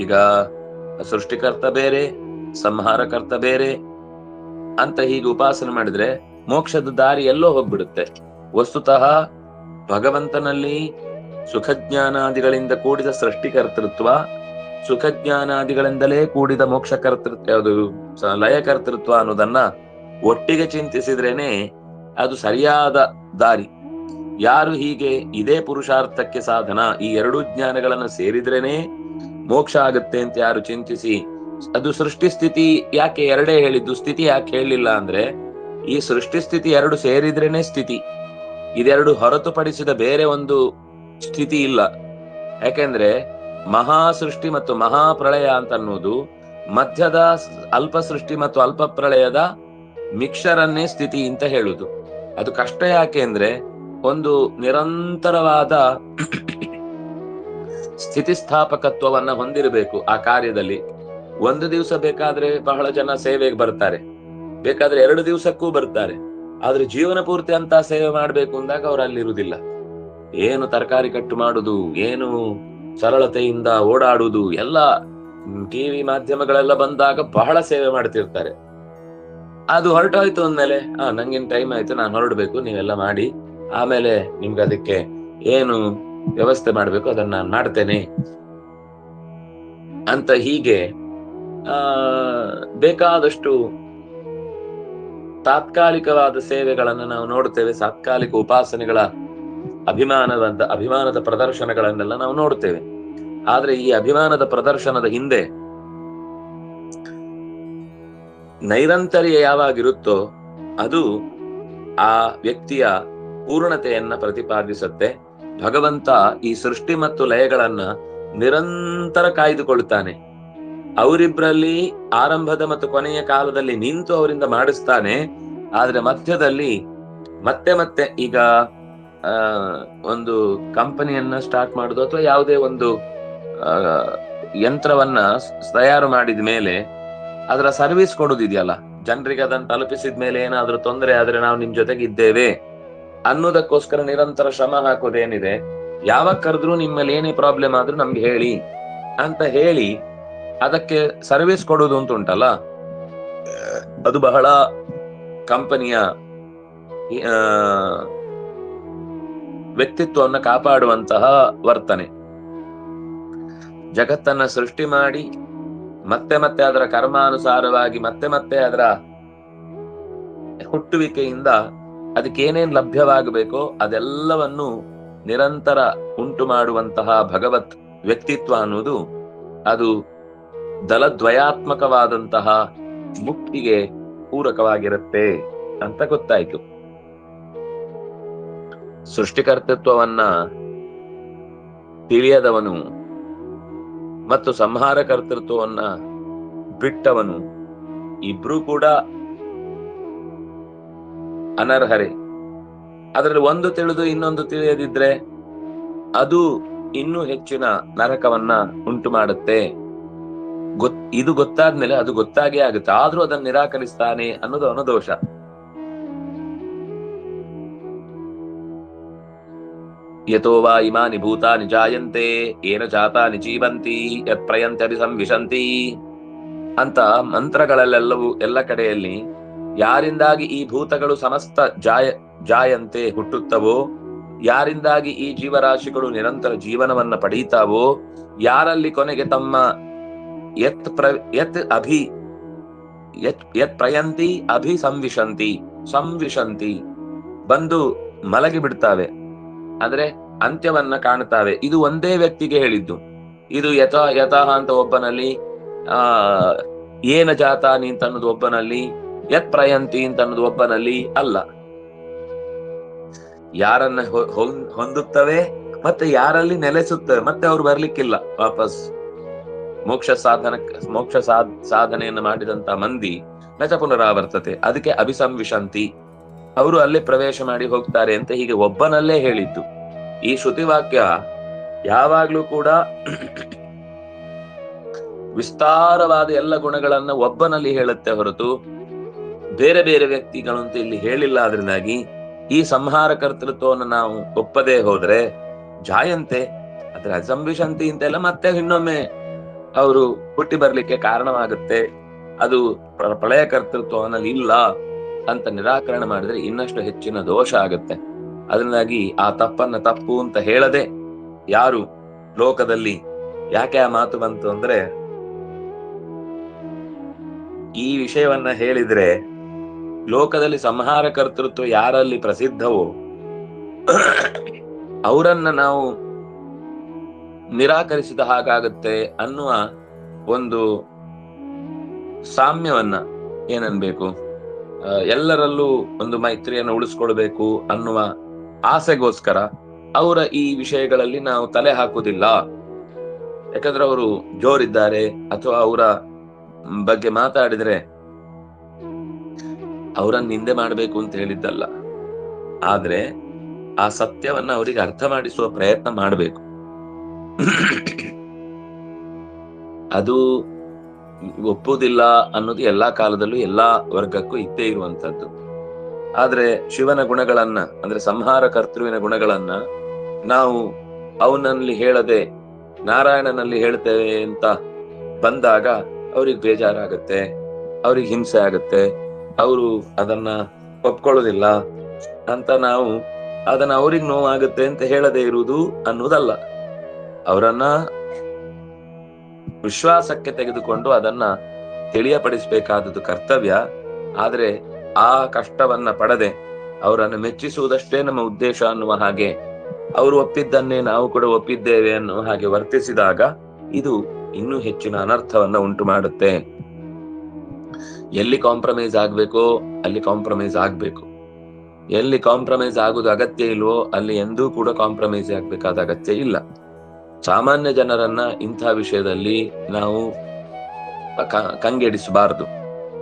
ಈಗ ಸೃಷ್ಟಿಕರ್ತ ಬೇರೆ ಸಂಹಾರಕರ್ತ ಬೇರೆ ಅಂತ ಹೀಗೆ ಉಪಾಸನೆ ಮಾಡಿದ್ರೆ ಮೋಕ್ಷದ ದಾರಿ ಎಲ್ಲೋ ಹೋಗ್ಬಿಡುತ್ತೆ. ವಸ್ತುತಃ ಭಗವಂತನಲ್ಲಿ ಸುಖಜ್ಞಾನಾದಿಗಳಿಂದ ಕೂಡಿದ ಸೃಷ್ಟಿಕರ್ತೃತ್ವ, ಸುಖಜ್ಞಾನಾದಿಗಳಿಂದಲೇ ಕೂಡಿದ ಮೋಕ್ಷ ಕರ್ತೃತ್ವ, ಯಾವುದು ಲಯಕರ್ತೃತ್ವ ಅನ್ನೋದನ್ನ ಒಟ್ಟಿಗೆ ಚಿಂತಿಸಿದ್ರೇನೆ ಅದು ಸರಿಯಾದ ದಾರಿ. ಯಾರು ಹೀಗೆ ಇದೇ ಪುರುಷಾರ್ಥಕ್ಕೆ ಸಾಧನ, ಈ ಎರಡೂ ಜ್ಞಾನಗಳನ್ನ ಸೇರಿದ್ರೇನೆ ಮೋಕ್ಷ ಆಗುತ್ತೆ ಅಂತ ಯಾರು ಚಿಂತಿಸಿ, ಅದು ಸೃಷ್ಟಿ ಸ್ಥಿತಿ ಯಾಕೆ ಎರಡೇ ಹೇಳಿದ್ದು, ಸ್ಥಿತಿ ಯಾಕೆ ಹೇಳಲಿಲ್ಲ ಅಂದ್ರೆ ಈ ಸೃಷ್ಟಿ ಸ್ಥಿತಿ ಎರಡು ಸೇರಿದ್ರೇನೆ ಸ್ಥಿತಿ, ಇದೆರಡು ಹೊರತುಪಡಿಸಿದ ಬೇರೆ ಒಂದು ಸ್ಥಿತಿ ಇಲ್ಲ. ಯಾಕೆಂದ್ರೆ ಮಹಾ ಸೃಷ್ಟಿ ಮತ್ತು ಮಹಾಪ್ರಳಯ ಅಂತ ಅನ್ನೋದು ಮಧ್ಯದ ಅಲ್ಪ ಸೃಷ್ಟಿ ಮತ್ತು ಅಲ್ಪ ಪ್ರಳಯದ ಮಿಕ್ಸರನ್ನೇ ಸ್ಥಿತಿ ಅಂತ ಹೇಳುದು. ಅದು ಕಷ್ಟ ಯಾಕೆ ಅಂದ್ರೆ ಒಂದು ನಿರಂತರವಾದ ಸ್ಥಿತಿಸ್ಥಾಪಕತ್ವವನ್ನ ಹೊಂದಿರಬೇಕು ಆ ಕಾರ್ಯದಲ್ಲಿ. ಒಂದು ದಿವಸ ಬೇಕಾದ್ರೆ ಬಹಳ ಜನ ಸೇವೆಗೆ ಬರ್ತಾರೆ, ಬೇಕಾದ್ರೆ 2 ದಿವಸಕ್ಕೂ ಬರ್ತಾರೆ, ಆದ್ರೆ ಜೀವನ ಪೂರ್ತಿ ಅಂತ ಸೇವೆ ಮಾಡ್ಬೇಕು ಅಂದಾಗ ಅವ್ರು ಅಲ್ಲಿರುವುದಿಲ್ಲ. ಏನು ತರಕಾರಿ ಕಟ್ಟು ಮಾಡುದು, ಏನು ಸರಳತೆಯಿಂದ ಓಡಾಡುವುದು, ಎಲ್ಲ ಟಿವಿ ಮಾಧ್ಯಮಗಳೆಲ್ಲ ಬಂದಾಗ ಬಹಳ ಸೇವೆ ಮಾಡ್ತಿರ್ತಾರೆ. ಅದು ಹೊರಟೋಯ್ತು ಅಂದ್ಮೇಲೆ ನಂಗೇನ್ ಟೈಮ್ ಆಯ್ತು, ನಾನು ಹೊರಡ್ಬೇಕು, ನೀವೆಲ್ಲ ಮಾಡಿ, ಆಮೇಲೆ ನಿಮ್ಗೆ ಅದಕ್ಕೆ ಏನು ವ್ಯವಸ್ಥೆ ಮಾಡ್ಬೇಕು ಅದನ್ನ ನಾನು ಮಾಡ್ತೇನೆ ಅಂತ ಹೀಗೆ ಬೇಕಾದಷ್ಟು ತಾತ್ಕಾಲಿಕವಾದ ಸೇವೆಗಳನ್ನು ನಾವು ನೋಡ್ತೇವೆ. ತಾತ್ಕಾಲಿಕ ಉಪಾಸನೆಗಳ ಅಭಿಮಾನದ ಪ್ರದರ್ಶನಗಳನ್ನೆಲ್ಲ ನಾವು ನೋಡ್ತೇವೆ. ಆದ್ರೆ ಈ ಅಭಿಮಾನದ ಪ್ರದರ್ಶನದ ಹಿಂದೆ ನೈರಂತರ್ಯ ಯಾವಾಗಿರುತ್ತೋ ಅದು ಆ ವ್ಯಕ್ತಿಯ ಪೂರ್ಣತೆಯನ್ನ ಪ್ರತಿಪಾದಿಸುತ್ತೆ. ಭಗವಂತ ಈ ಸೃಷ್ಟಿ ಮತ್ತು ಲಯಗಳನ್ನ ನಿರಂತರ ಕಾಯ್ದುಕೊಳ್ತಾನೆ. ಅವರಿಬ್ಬರಲ್ಲಿ ಆರಂಭದ ಮತ್ತು ಕೊನೆಯ ಕಾಲದಲ್ಲಿ ನಿಂತು ಅವರಿಂದ ಮಾಡಿಸ್ತಾನೆ. ಆದ್ರೆ ಮಧ್ಯದಲ್ಲಿ ಮತ್ತೆ ಈಗ ಒಂದು ಕಂಪನಿಯನ್ನ ಸ್ಟಾರ್ಟ್ ಮಾಡುದು ಅಥವಾ ಯಾವುದೇ ಒಂದು ಯಂತ್ರವನ್ನ ತಯಾರು ಮಾಡಿದ ಮೇಲೆ ಅದರ ಸರ್ವಿಸ್ ಕೊಡುದಿದೆಯಲ್ಲ, ಜನರಿಗೆ ಅದನ್ನು ತಲುಪಿಸಿದ ಮೇಲೆ ಏನಾದ್ರೂ ತೊಂದರೆ ಆದ್ರೆ ನಾವು ನಿಮ್ ಜೊತೆಗೆ ಇದ್ದೇವೆ ಅನ್ನೋದಕ್ಕೋಸ್ಕರ ನಿರಂತರ ಶ್ರಮ ಹಾಕೋದೇನಿದೆ, ಯಾವಾಗ ಕರೆದ್ರು ನಿಮ್ಮಲ್ಲಿ ಏನೇ ಪ್ರಾಬ್ಲಮ್ ಆದ್ರೂ ನಮ್ಗೆ ಹೇಳಿ ಅಂತ ಹೇಳಿ ಅದಕ್ಕೆ ಸರ್ವಿಸ್ ಕೊಡುವುದು ಅಂತ ಉಂಟಲ್ಲ, ಅದು ಬಹಳ ಕಂಪನಿಯ ವ್ಯಕ್ತಿತ್ವವನ್ನು ಕಾಪಾಡುವಂತಹ ವರ್ತನೆ. ಜಗತ್ತನ್ನ ಸೃಷ್ಟಿ ಮಾಡಿ ಮತ್ತೆ ಅದರ ಕರ್ಮಾನುಸಾರವಾಗಿ ಮತ್ತೆ ಅದರ ಹುಟ್ಟುವಿಕೆಯಿಂದ ಅದಕ್ಕೇನೇನ್ ಲಭ್ಯವಾಗಬೇಕೋ ಅದೆಲ್ಲವನ್ನು ನಿರಂತರ ಉಂಟು ಮಾಡುವಂತಹ ಭಗವತ್ ವ್ಯಕ್ತಿತ್ವ ಅನ್ನೋದು ಅದು ದಲದ್ವಯಾತ್ಮಕವಾದಂತಹ ಮುಕ್ತಿಗೆ ಪೂರಕವಾಗಿರುತ್ತೆ ಅಂತ ಗೊತ್ತಾಯ್ತು. ಸೃಷ್ಟಿಕರ್ತೃತ್ವವನ್ನ ತಿಳಿಯದವನು ಮತ್ತು ಸಂಹಾರ ಕರ್ತೃತ್ವವನ್ನ ಬಿಟ್ಟವನು ಇಬ್ರು ಕೂಡ ಅನರ್ಹರೇ. ಅದರಲ್ಲಿ ಒಂದು ತಿಳಿದು ಇನ್ನೊಂದು ತಿಳಿಯದಿದ್ರೆ ಅದು ಇನ್ನೂ ಹೆಚ್ಚಿನ ನರಕವನ್ನ ಉಂಟು ಮಾಡುತ್ತೆ. ಇದು ಗೊತ್ತಾದ್ಮೇಲೆ ಅದು ಗೊತ್ತಾಗೇ ಆಗುತ್ತೆ, ಆದ್ರೂ ಅದನ್ನು ನಿರಾಕರಿಸ್ತಾನೆ ಅನ್ನೋದು ಅವನ ದೋಷ. ಯತೋ ವಾ ಇಮಾನಿ ಭೂತಾನಿ ಜಾಯಂತೆ ಏನ ಜಾತಾನಿ ಜೀವಂತಿ ಯತ್ ಪ್ರಯಂತಿ ಅಭಿಸಂವಿಶಂತಿ ಅಂತ ಮಂತ್ರಗಳಲ್ಲೆಲ್ಲವೂ ಎಲ್ಲ ಕಡೆಯಲ್ಲಿ ಯಾರಿಂದಾಗಿ ಈ ಭೂತಗಳು ಸಮಸ್ತ ಜಾಯಂತೆ ಹುಟ್ಟುತ್ತವೋ, ಯಾರಿಂದಾಗಿ ಈ ಜೀವರಾಶಿಗಳು ನಿರಂತರ ಜೀವನವನ್ನ ಪಡೀತಾವೋ, ಯಾರಲ್ಲಿ ಕೊನೆಗೆ ತಮ್ಮ ಯತ್ ಪ್ರಯಂತಿ ಅಭಿ ಸಂವಿಶಂತಿ ಬಂದು ಮಲಗಿ ಬಿಡ್ತಾವೆ, ಅಂದ್ರೆ ಅಂತ್ಯವನ್ನ ಕಾಣ್ತಾವೆ. ಇದು ಒಂದೇ ವ್ಯಕ್ತಿಗೆ ಹೇಳಿದ್ದು. ಇದು ಯತಃ ಅಂತ ಒಬ್ಬನಲ್ಲಿ, ಏನ ಜಾತಾನಿ ಅಂತ ಅನ್ನೋದು ಒಬ್ಬನಲ್ಲಿ, ಯತ್ ಪ್ರಯಂತಿ ಅಂತ ಅನ್ನೋದು ಒಬ್ಬನಲ್ಲಿ ಅಲ್ಲ. ಯಾರನ್ನ ಹೊಂದುತ್ತವೆ ಮತ್ತೆ ಯಾರಲ್ಲಿ ನೆಲೆಸುತ್ತವೆ, ಮತ್ತೆ ಅವ್ರು ಬರ್ಲಿಕ್ಕಿಲ್ಲ ವಾಪಸ್. ಮೋಕ್ಷ ಸಾಧನೆಯನ್ನು ಮಾಡಿದಂತ ಮಂದಿ ನಚ ಪುನರಾವರ್ತತೆ, ಅದಕ್ಕೆ ಅಭಿಸಂವಿಶಂತಿ, ಅವರು ಅಲ್ಲೇ ಪ್ರವೇಶ ಮಾಡಿ ಹೋಗ್ತಾರೆ ಅಂತ ಹೀಗೆ ಒಬ್ಬನಲ್ಲೇ ಹೇಳಿದ್ದು. ಈ ಶ್ರುತಿವಾಕ್ಯ ಯಾವಾಗ್ಲೂ ಕೂಡ ವಿಸ್ತಾರವಾದ ಎಲ್ಲ ಗುಣಗಳನ್ನ ಒಬ್ಬನಲ್ಲಿ ಹೇಳುತ್ತೆ ಹೊರತು ಬೇರೆ ಬೇರೆ ವ್ಯಕ್ತಿಗಳು ಅಂತ ಇಲ್ಲಿ ಹೇಳಿಲ್ಲ. ಅದರಿಂದಾಗಿ ಈ ಸಂಹಾರ ಕರ್ತೃತ್ವವನ್ನು ನಾವು ಒಪ್ಪದೇ ಹೋದ್ರೆ ಜಾಯಂತೆ ಅದ್ರ ಅಸಂವಿಶಂತಿ ಅಂತೆಲ್ಲ ಮತ್ತೆ ಇನ್ನೊಮ್ಮೆ ಅವರು ಹುಟ್ಟಿ ಬರ್ಲಿಕ್ಕೆ ಕಾರಣವಾಗುತ್ತೆ. ಅದು ಪ್ರಳಯ ಕರ್ತೃತ್ವನಲ್ಲಿ ಇಲ್ಲ ಅಂತ ನಿರಾಕರಣೆ ಮಾಡಿದ್ರೆ ಇನ್ನಷ್ಟು ಹೆಚ್ಚಿನ ದೋಷ ಆಗುತ್ತೆ. ಅದರಿಂದಾಗಿ ಆ ತಪ್ಪನ್ನ ತಪ್ಪು ಅಂತ ಹೇಳದೆ ಯಾರು ಲೋಕದಲ್ಲಿ, ಯಾಕೆ ಆ ಮಾತು ಬಂತು ಅಂದ್ರೆ, ಈ ವಿಷಯವನ್ನ ಹೇಳಿದ್ರೆ ಲೋಕದಲ್ಲಿ ಸಂಹಾರ ಕರ್ತೃತ್ವ ಯಾರಲ್ಲಿ ಪ್ರಸಿದ್ಧವೋ ಅವರನ್ನ ನಾವು ನಿರಾಕರಿಸಿದ ಹಾಗಾಗುತ್ತೆ ಅನ್ನುವ ಒಂದು ಸಾಮ್ಯವನ್ನ, ಏನನ್ಬೇಕು, ಎಲ್ಲರಲ್ಲೂ ಒಂದು ಮೈತ್ರಿಯನ್ನು ಉಳಿಸ್ಕೊಳ್ಬೇಕು ಅನ್ನುವ ಆಸೆಗೋಸ್ಕರ ಅವರ ಈ ವಿಷಯಗಳಲ್ಲಿ ನಾವು ತಲೆ ಹಾಕುವುದಿಲ್ಲ. ಯಾಕಂದ್ರೆ ಅವರು ಜೋರಿದ್ದಾರೆ ಅಥವಾ ಅವರ ಬಗ್ಗೆ ಮಾತಾಡಿದ್ರೆ ಅವರನ್ನ ನಿಂದೆ ಮಾಡ್ಬೇಕು ಅಂತ ಹೇಳಿದ್ದಲ್ಲ, ಆದ್ರೆ ಆ ಸತ್ಯವನ್ನ ಅವರಿಗೆ ಅರ್ಥ ಮಾಡಿಸುವ ಪ್ರಯತ್ನ ಮಾಡಬೇಕು. ಅದು ಒಪ್ಪುವುದಿಲ್ಲ ಅನ್ನೋದು ಎಲ್ಲಾ ಕಾಲದಲ್ಲೂ ಎಲ್ಲಾ ವರ್ಗಕ್ಕೂ ಇದ್ದೇ ಇರುವಂತದ್ದು. ಆದ್ರೆ ಶಿವನ ಗುಣಗಳನ್ನ, ಅಂದ್ರೆ ಸಂಹಾರ ಕರ್ತೃವಿನ ಗುಣಗಳನ್ನ ನಾವು ಅವನಲ್ಲಿ ಹೇಳದೆ ನಾರಾಯಣನಲ್ಲಿ ಹೇಳ್ತೇವೆ ಅಂತ ಬಂದಾಗ ಅವ್ರಿಗೆ ಬೇಜಾರಾಗತ್ತೆ, ಅವ್ರಿಗೆ ಹಿಂಸೆ ಆಗತ್ತೆ, ಅವರು ಅದನ್ನ ಒಪ್ಕೊಳ್ಳೋದಿಲ್ಲ ಅಂತ ನಾವು ಅದನ್ನ ಅವ್ರಿಗೆ ನೋವಾಗುತ್ತೆ ಅಂತ ಹೇಳದೇ ಇರುವುದು ಅನ್ನೋದಲ್ಲ. ಅವರನ್ನ ವಿಶ್ವಾಸಕ್ಕೆ ತೆಗೆದುಕೊಂಡು ಅದನ್ನ ತಿಳಿಯಪಡಿಸಬೇಕಾದದ್ದು ಕರ್ತವ್ಯ. ಆದ್ರೆ ಆ ಕಷ್ಟವನ್ನ ಪಡದೆ ಅವರನ್ನು ಮೆಚ್ಚಿಸುವುದಷ್ಟೇ ನಮ್ಮ ಉದ್ದೇಶ ಅನ್ನುವ ಹಾಗೆ, ಅವರು ಒಪ್ಪಿದ್ದನ್ನೇ ನಾವು ಕೂಡ ಒಪ್ಪಿದ್ದೇವೆ ಅನ್ನುವ ಹಾಗೆ ವರ್ತಿಸಿದಾಗ ಇದು ಇನ್ನೂ ಹೆಚ್ಚಿನ ಅನರ್ಥವನ್ನ ಉಂಟು ಮಾಡುತ್ತೆ. ಎಲ್ಲಿ ಕಾಂಪ್ರಮೈಸ್ ಆಗ್ಬೇಕೋ ಅಲ್ಲಿ ಕಾಂಪ್ರಮೈಸ್ ಆಗ್ಬೇಕು. ಎಲ್ಲಿ ಕಾಂಪ್ರಮೈಸ್ ಆಗುದು ಅಗತ್ಯ ಇಲ್ವೋ ಅಲ್ಲಿ ಎಂದೂ ಕೂಡ ಕಾಂಪ್ರಮೈಸ್ ಆಗ್ಬೇಕಾದ ಅಗತ್ಯ ಇಲ್ಲ. ಸಾಮಾನ್ಯ ಜನರನ್ನ ಇಂಥ ವಿಷಯದಲ್ಲಿ ನಾವು ಕಂಗೆಡಿಸಬಾರದು.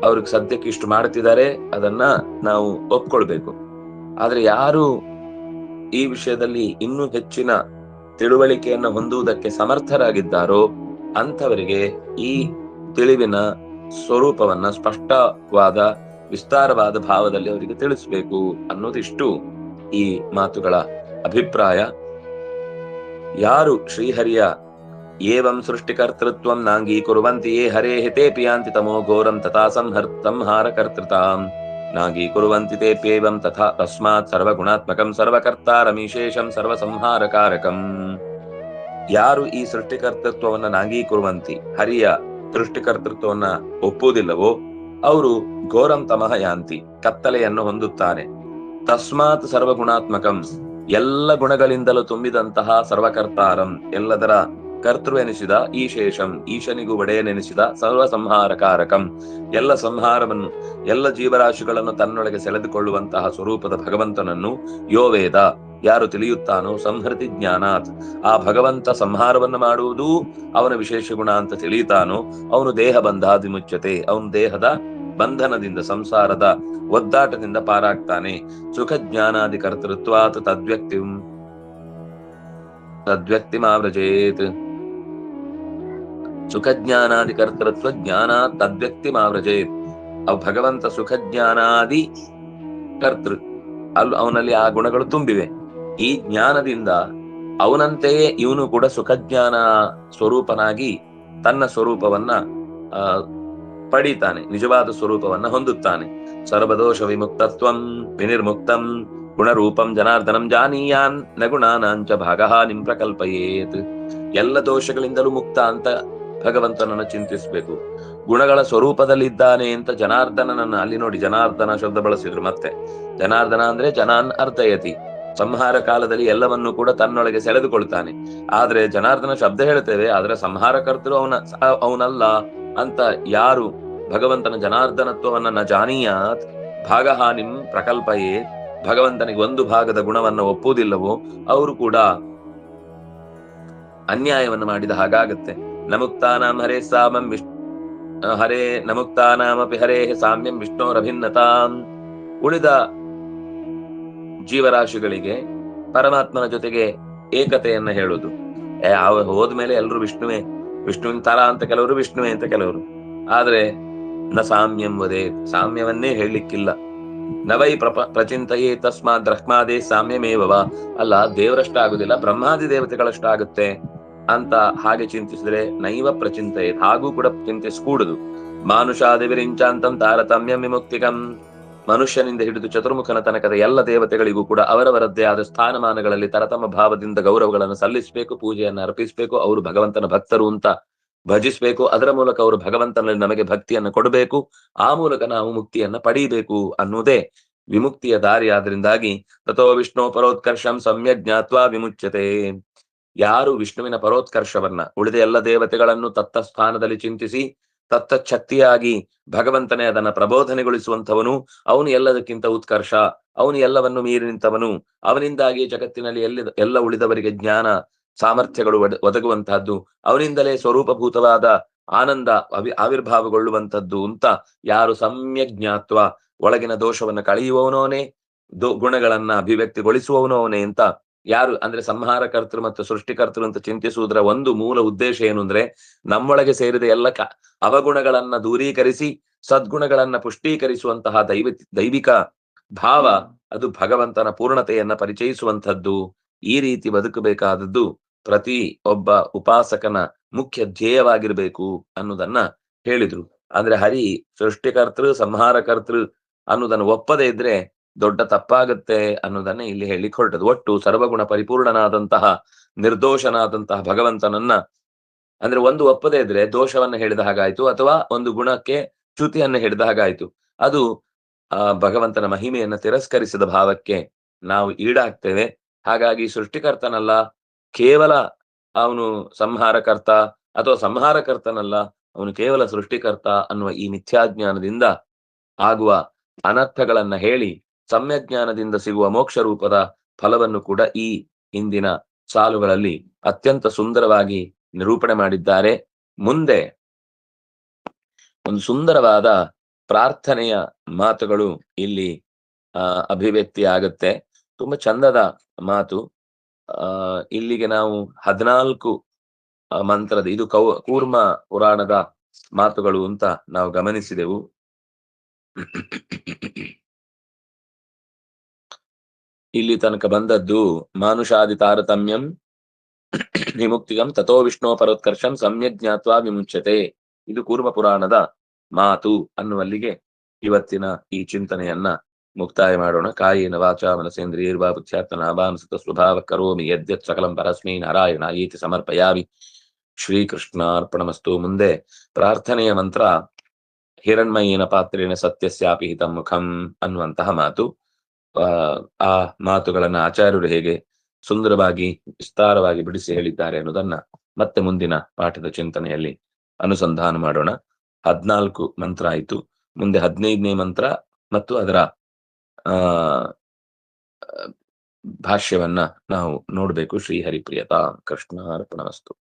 ಅವ್ರಿಗೆ ಸದ್ಯಕ್ಕೆ ಇಷ್ಟು ಮಾಡ್ತಿದ್ದಾರೆ, ಅದನ್ನ ನಾವು ಒಪ್ಕೊಳ್ಬೇಕು. ಆದ್ರೆ ಯಾರು ಈ ವಿಷಯದಲ್ಲಿ ಇನ್ನೂ ಹೆಚ್ಚಿನ ತಿಳುವಳಿಕೆಯನ್ನು ಹೊಂದುವುದಕ್ಕೆ ಸಮರ್ಥರಾಗಿದ್ದಾರೋ ಅಂಥವರಿಗೆ ಈ ತಿಳಿವಿನ ಸ್ವರೂಪವನ್ನ ಸ್ಪಷ್ಟವಾದ ವಿಸ್ತಾರವಾದ ಭಾವದಲ್ಲಿ ಅವರಿಗೆ ತಿಳಿಸ್ಬೇಕು ಅನ್ನೋದಿಷ್ಟು ಈ ಮಾತುಗಳ ಅಭಿಪ್ರಾಯ. ಯಾರು ಶ್ರೀಹರಿಯ ಏವಂ ಸೃಷ್ಟಿಕರ್ತೃತ್ವಂ ನಾಂಗೀಕುರ್ವಂತಿ ಯೇ ಹರೇಃ ತೇಪಿ ಯಾಂತಿ ತಮೋ ಘೋರಂ ತಥಾ ಸಂಹಾರ ಕರ್ತೃತಾಂ ನಾಂಗೀಕುರ್ವಂತಿ ತೇಪ್ಯೇವಂ ತಥಾ ತಸ್ಮಾತ್ ಸರ್ವಗುಣಾತ್ಮಕಂ ಸರ್ವಕರ್ತಾರಮೀಶೇಷಂ ಸರ್ವಸಂಹಾರಕಾರಕಂ. ಯಾರು ಈ ಸೃಷ್ಟಿಕರ್ತೃತ್ವವನ್ನ ನಾಂಗೀಕುರ್ವಂತಿ, ಹರಿಯ ಸೃಷ್ಟಿಕರ್ತೃತ್ವವನ್ನ ಒಪ್ಪುವುದಿಲ್ಲವೋ ಅವರು ಘೋರಂ ತಮಃ ಯಾಂತಿ, ಕತ್ತಲೆಯನ್ನು ಹೊಂದುತ್ತಾರೆ. ತಸ್ಮಾತ್ ಸರ್ವಗುಣಾತ್ಮಕಂ, ಎಲ್ಲ ಗುಣಗಳಿಂದಲೂ ತುಂಬಿದಂತಹ ಸರ್ವಕರ್ತಾರಂ, ಎಲ್ಲದರ ಕರ್ತೃವೆನಿಸಿದ ಈಶೇಷಂ, ಈಶನಿಗೂ ಒಡೆಯನೆನಿಸಿದ ಸರ್ವ ಸಂಹಾರಕಾರಕಂ, ಎಲ್ಲ ಸಂಹಾರವನ್ನು ಎಲ್ಲ ಜೀವರಾಶಿಗಳನ್ನು ತನ್ನೊಳಗೆ ಸೆಳೆದುಕೊಳ್ಳುವಂತಹ ಸ್ವರೂಪದ ಭಗವಂತನನ್ನು ಯೋ ವೇದ, ಯಾರು ತಿಳಿಯುತ್ತಾನೋ, ಸಂಹೃತಿ ಜ್ಞಾನಾತ್, ಆ ಭಗವಂತ ಸಂಹಾರವನ್ನು ಮಾಡುವುದೂ ಅವನ ವಿಶೇಷ ಗುಣ ಅಂತ ತಿಳಿಯುತ್ತಾನೋ, ಅವನು ದೇಹ ಬಂಧಾದ್ ವಿಮುಚ್ಯತೆ, ಅವನು ದೇಹದ ಬಂಧನದಿಂದ, ಸಂಸಾರದ ಒದ್ದಾಟದಿಂದ ಪಾರಾಗ್ತಾನೆ. ಸುಖ ಜ್ಞಾನಾದಿ ಕರ್ತೃತ್ವಾತ್ ತದ್ವ್ಯಕ್ತಿಮಾವ್ರಜೇತ್, ಸುಖ ಜ್ಞಾನಾದಿ ಕರ್ತೃತ್ವ ಜ್ಞಾನ ತದ್ವ್ಯಕ್ತಿಮಾವ್ರಜೇತ್. ಅವ್ ಭಗವಂತ ಸುಖ ಜ್ಞಾನಾದಿ ಕರ್ತೃ, ಅವನಲ್ಲಿ ಆ ಗುಣಗಳು ತುಂಬಿವೆ. ಈ ಜ್ಞಾನದಿಂದ ಅವನಂತೆಯೇ ಇವನು ಕೂಡ ಸುಖಜ್ಞಾನ ಸ್ವರೂಪನಾಗಿ ತನ್ನ ಸ್ವರೂಪವನ್ನ ಪಡೀತಾನೆ, ನಿಜವಾದ ಸ್ವರೂಪವನ್ನ ಹೊಂದುತ್ತಾನೆ. ಸರ್ವದೋಷ ವಿಮುಕ್ತತ್ವಂ ವಿನಿರ್ಮುಕ್ತಂ ಗುಣರೂಪಂ ಜನಾರ್ದನಂ ಜಾನೀಯಾನ್ ನ ಗುಣಾನಾಂಚ ಭಾಗಃ ನಿಂ ಪ್ರಕಲ್ಪಯೇತ್. ಎಲ್ಲ ದೋಷಗಳಿಂದಲೂ ಮುಕ್ತ ಅಂತ ಭಗವಂತನನ್ನು ಚಿಂತಿಸಬೇಕು. ಗುಣಗಳ ಸ್ವರೂಪದಲ್ಲಿದ್ದಾನೆ ಅಂತ ಜನಾರ್ದನನನ್ನ, ಅಲ್ಲಿ ನೋಡಿ ಜನಾರ್ದನ ಶಬ್ದ ಬಳಸಿದ್ರು. ಮತ್ತೆ ಜನಾರ್ದನ ಅಂದ್ರೆ ಜನಾನ್ ಅರ್ಧಯತಿ, ಸಂಹಾರ ಕಾಲದಲ್ಲಿ ಎಲ್ಲವನ್ನೂ ಕೂಡ ತನ್ನೊಳಗೆ ಸೆಳೆದುಕೊಳ್ತಾನೆ. ಆದ್ರೆ ಜನಾರ್ದನ ಶಬ್ದ ಹೇಳ್ತೇವೆ, ಆದ್ರೆ ಸಂಹಾರಕರ್ತರು ಅವನಲ್ಲ ಅಂತ ಯಾರು ಭಗವಂತನ ಜನಾರ್ದನತ್ವವನ್ನ ನ ಜಾನೀಯಾತ್ ಭಾಗಹಾನಿಂ ಪ್ರಕಲ್ಪಯೇ, ಭಗವಂತನಿಗೆ ಒಂದು ಭಾಗದ ಗುಣವನ್ನ ಒಪ್ಪುವುದಿಲ್ಲವೋ ಅವರು ಕೂಡ ಅನ್ಯಾಯವನ್ನು ಮಾಡಿದ ಹಾಗಾಗತ್ತೆ. ನಮುಕ್ತಾನಾಂ ಹರೇ ಸಾಮಂ ಹರೇ ನಮುಕ್ತಾನಾಮಪಿ ಹರೇ ಸಾಮ್ಯಂ ವಿಷ್ಣೋರಭಿನ್ನತಾಂ. ಉಳಿದ ಜೀವರಾಶಿಗಳಿಗೆ ಪರಮಾತ್ಮನ ಜೊತೆಗೆ ಏಕತೆಯನ್ನ ಹೇಳುದು. ಹೋದ್ಮೇಲೆ ಎಲ್ಲರೂ ವಿಷ್ಣುವಿನ ತರ ಅಂತ ಕೆಲವರು, ವಿಷ್ಣುವೇ ಅಂತ ಕೆಲವರು. ಆದ್ರೆ ನ ಸಾಮ್ಯಂ ವದೇ, ಸಾಮ್ಯವನ್ನೇ ಹೇಳಲಿಕ್ಕಿಲ್ಲ. ನವೈ ಪ್ರಚಿಂತೆಯೇ ತಸ್ಮಾತ್ ಬ್ರಹ್ಮಾದೇ ಸಾಮ್ಯಮೇವವ, ಅಲ್ಲ ದೇವರಷ್ಟಾಗುದಿಲ್ಲ ಬ್ರಹ್ಮಾದಿ ದೇವತೆಗಳಷ್ಟಾಗುತ್ತೆ ಅಂತ ಹಾಗೆ ಚಿಂತಿಸಿದ್ರೆ ನೈವ ಪ್ರಚಿಂತೆಯೇ, ಹಾಗೂ ಕೂಡ ಚಿಂತಿಸ್ಕೂಡುದು. ಮಾನುಷಾದಿ ವಿರಿಂಚಾಂತಂ ತಾರತಮ್ಯಂ ವಿಮುಕ್ತಿಕಂ, ಮನುಷ್ಯನಿಂದ ಹಿಡಿದು ಚತುರ್ಮುಖನ ತನಕದ ಎಲ್ಲ ದೇವತೆಗಳಿಗೂ ಕೂಡ ಅವರವರದ್ದೇ ಆದ ಸ್ಥಾನಮಾನಗಳಲ್ಲಿ ತರತಮ ಭಾವದಿಂದ ಗೌರವಗಳನ್ನು ಸಲ್ಲಿಸಬೇಕು, ಪೂಜೆಯನ್ನು ಅರ್ಪಿಸಬೇಕು, ಅವರು ಭಗವಂತನ ಭಕ್ತರು ಅಂತ ಭಜಿಸ್ಬೇಕು. ಅದರ ಮೂಲಕ ಅವರು ಭಗವಂತನಲ್ಲಿ ನಮಗೆ ಭಕ್ತಿಯನ್ನು ಕೊಡಬೇಕು, ಆ ಮೂಲಕ ನಾವು ಮುಕ್ತಿಯನ್ನ ಪಡೀಬೇಕು ಅನ್ನುವುದೇ ವಿಮುಕ್ತಿಯ ದಾರಿ. ಆದ್ರಿಂದಾಗಿ ತಥೋ ವಿಷ್ಣು ಪರೋತ್ಕರ್ಷಂ ಸಮ್ಯಕ್ ಜ್ಞಾತ್ವಾ ವಿಮುಚ್ಯತೆ, ಯಾರು ವಿಷ್ಣುವಿನ ಪರೋತ್ಕರ್ಷವನ್ನ, ಉಳಿದ ಎಲ್ಲ ದೇವತೆಗಳನ್ನು ತತ್ತ ಸ್ಥಾನದಲ್ಲಿ ಚಿಂತಿಸಿ ತತ್ತಚ್ಛಕ್ತಿಯಾಗಿ ಭಗವಂತನೇ ಅದನ್ನ ಪ್ರಬೋಧನೆಗೊಳಿಸುವಂಥವನು, ಅವನು ಎಲ್ಲದಕ್ಕಿಂತ ಉತ್ಕರ್ಷ, ಅವನು ಎಲ್ಲವನ್ನು ಮೀರಿ ನಿಂತವನು, ಅವನಿಂದಾಗಿ ಜಗತ್ತಿನಲ್ಲಿ ಎಲ್ಲ ಉಳಿದವರಿಗೆ ಜ್ಞಾನ ಸಾಮರ್ಥ್ಯಗಳು ಒದಗುವಂತಹದ್ದು, ಅವನಿಂದಲೇ ಸ್ವರೂಪಭೂತವಾದ ಆನಂದ ಆವಿರ್ಭಾವಗೊಳ್ಳುವಂಥದ್ದು ಅಂತ ಯಾರು ಸಮ್ಯಕ್ ಜ್ಞಾತ್ವ, ಒಳಗಿನ ದೋಷವನ್ನು ಕಳೆಯುವವನೋನೇ, ಗುಣಗಳನ್ನ ಅಭಿವ್ಯಕ್ತಿಗೊಳಿಸುವವನೋನೇ ಅಂತ ಯಾರು ಅಂದ್ರೆ ಸಂಹಾರಕರ್ತೃ ಮತ್ತು ಸೃಷ್ಟಿಕರ್ತೃ ಅಂತ ಚಿಂತಿಸುವುದರ ಒಂದು ಮೂಲ ಉದ್ದೇಶ ಏನು ಅಂದ್ರೆ, ನಮ್ಮೊಳಗೆ ಸೇರಿದ ಎಲ್ಲ ಅವಗುಣಗಳನ್ನ ದೂರೀಕರಿಸಿ ಸದ್ಗುಣಗಳನ್ನ ಪುಷ್ಟೀಕರಿಸುವಂತಹ ದೈವಿಕ ಭಾವ, ಅದು ಭಗವಂತನ ಪೂರ್ಣತೆಯನ್ನ ಪರಿಚಯಿಸುವಂಥದ್ದು. ಈ ರೀತಿ ಬದುಕಬೇಕಾದದ್ದು ಪ್ರತಿ ಒಬ್ಬ ಉಪಾಸಕನ ಮುಖ್ಯ ಧ್ಯೇಯವಾಗಿರ್ಬೇಕು ಅನ್ನೋದನ್ನ ಹೇಳಿದ್ರು. ಅಂದ್ರೆ ಹರಿ ಸೃಷ್ಟಿಕರ್ತೃ ಸಂಹಾರಕರ್ತೃ ಅನ್ನೋದನ್ನು ಒಪ್ಪದೇ ಇದ್ರೆ ದೊಡ್ಡ ತಪ್ಪಾಗುತ್ತೆ ಅನ್ನೋದನ್ನ ಇಲ್ಲಿ ಹೇಳಿಕ್ ಹೊರಟದು. ಒಟ್ಟು ಸರ್ವಗುಣ ಪರಿಪೂರ್ಣನಾದಂತಹ ನಿರ್ದೋಷನಾದಂತಹ ಭಗವಂತನನ್ನ ಅಂದ್ರೆ ಒಂದು ಒಪ್ಪದೇ ಇದ್ರೆ ದೋಷವನ್ನ ಹೇಳಿದ ಹಾಗಾಯ್ತು, ಅಥವಾ ಒಂದು ಗುಣಕ್ಕೆ ಚ್ಯುತಿಯನ್ನ ಹಿಡಿದ ಹಾಗಾಯ್ತು. ಅದು ಭಗವಂತನ ಮಹಿಮೆಯನ್ನ ತಿರಸ್ಕರಿಸಿದ ಭಾವಕ್ಕೆ ನಾವು ಈಡಾಗ್ತೇವೆ. ಹಾಗಾಗಿ ಸೃಷ್ಟಿಕರ್ತನಲ್ಲ, ಕೇವಲ ಅವನು ಸಂಹಾರಕರ್ತ, ಅಥವಾ ಸಂಹಾರಕರ್ತನಲ್ಲ, ಅವನು ಕೇವಲ ಸೃಷ್ಟಿಕರ್ತ ಅನ್ನುವ ಈ ಮಿಥ್ಯಾಜ್ಞಾನದಿಂದ ಆಗುವ ಅನರ್ಥಗಳನ್ನ ಹೇಳಿ ಸಮ್ಯಜ್ಞಾನದಿಂದ ಸಿಗುವ ಮೋಕ್ಷ ರೂಪದ ಫಲವನ್ನು ಕೂಡ ಈ ಹಿಂದಿನ ಸಾಲುಗಳಲ್ಲಿ ಅತ್ಯಂತ ಸುಂದರವಾಗಿ ನಿರೂಪಣೆ ಮಾಡಿದ್ದಾರೆ. ಮುಂದೆ ಒಂದು ಸುಂದರವಾದ ಪ್ರಾರ್ಥನೆಯ ಮಾತುಗಳು ಇಲ್ಲಿ ಅಭಿವ್ಯಕ್ತಿ ಆಗುತ್ತೆ. ತುಂಬಾ ಚಂದದ ಮಾತು. ಇಲ್ಲಿಗೆ ನಾವು 14 ಮಂತ್ರದ, ಇದು ಕೂರ್ಮ ಪುರಾಣದ ಮಾತುಗಳು ಅಂತ ನಾವು ಗಮನಿಸಿದೆವು. ಇಲ್ಲಿ ತನಕ ಬಂದದ್ದು ಮಾನುಷಾದಿ ತಾರತಮ್ಯಂ ವಿಮುಕ್ತಿಗಂ ತಥೋ ವಿಷ್ಣು ಪರೋತ್ಕರ್ಷಂ ಸಮ್ಯಕ್ ಜ್ಞಾತ್ವಾ ವಿಮುಚ್ಯತೆ. ಇದು ಕೂರ್ಮ ಪುರಾಣದ ಮಾತು ಅನ್ನುವಲ್ಲಿಗೆ ಇವತ್ತಿನ ಈ ಚಿಂತನೆಯನ್ನ ಮುಕ್ತಾಯ ಮಾಡೋಣ. ಕಾಯೇನ ವಾಚಾ ಮನಸೇಂದ್ರಿಯರ್ವಾ ಬುದ್ಧ್ಯಾತ್ಮನಾಭಾನುಸೃತ ಸ್ವಭಾವ ಕರೋಮಿ ಯದ್ಯತ್ ಸಕಲಂ ಪರಸ್ಮೈ ನಾರಾಯಣ ಏತಿ ಸಮರ್ಪಯಾಮಿ. ಶ್ರೀಕೃಷ್ಣಾರ್ಪಣಮಸ್ತು. ಮುಂದೆ ಪ್ರಾರ್ಥನೆಯ ಮಂತ್ರ ಹಿರಣ್ಮಯೇನ ಪಾತ್ರೇಣ ಸತ್ಯಸ್ಯಾಪಿ ಹಿತಂ ಮುಖಂ ಅನ್ನುವಂತಹ ಮಾತು. ಆ ಮಾತುಗಳನ್ನ ಆಚಾರ್ಯರು ಹೇಗೆ ಸುಂದರವಾಗಿ ವಿಸ್ತಾರವಾಗಿ ಬಿಡಿಸಿ ಹೇಳಿದ್ದಾರೆ ಅನ್ನೋದನ್ನ ಮತ್ತೆ ಮುಂದಿನ ಪಾಠದ ಚಿಂತನೆಯಲ್ಲಿ ಅನುಸಂಧಾನ ಮಾಡೋಣ. 14 ಮಂತ್ರ ಆಯ್ತು. ಮುಂದೆ 15ನೇ ಮಂತ್ರ ಮತ್ತು ಅದರ ಆ ಭಾಷ್ಯವನ್ನ ನಾವು ನೋಡ್ಬೇಕು. ಶ್ರೀಹರಿಪ್ರಿಯತಾ ಕೃಷ್ಣ ಅರ್ಪಣಮಸ್ತು.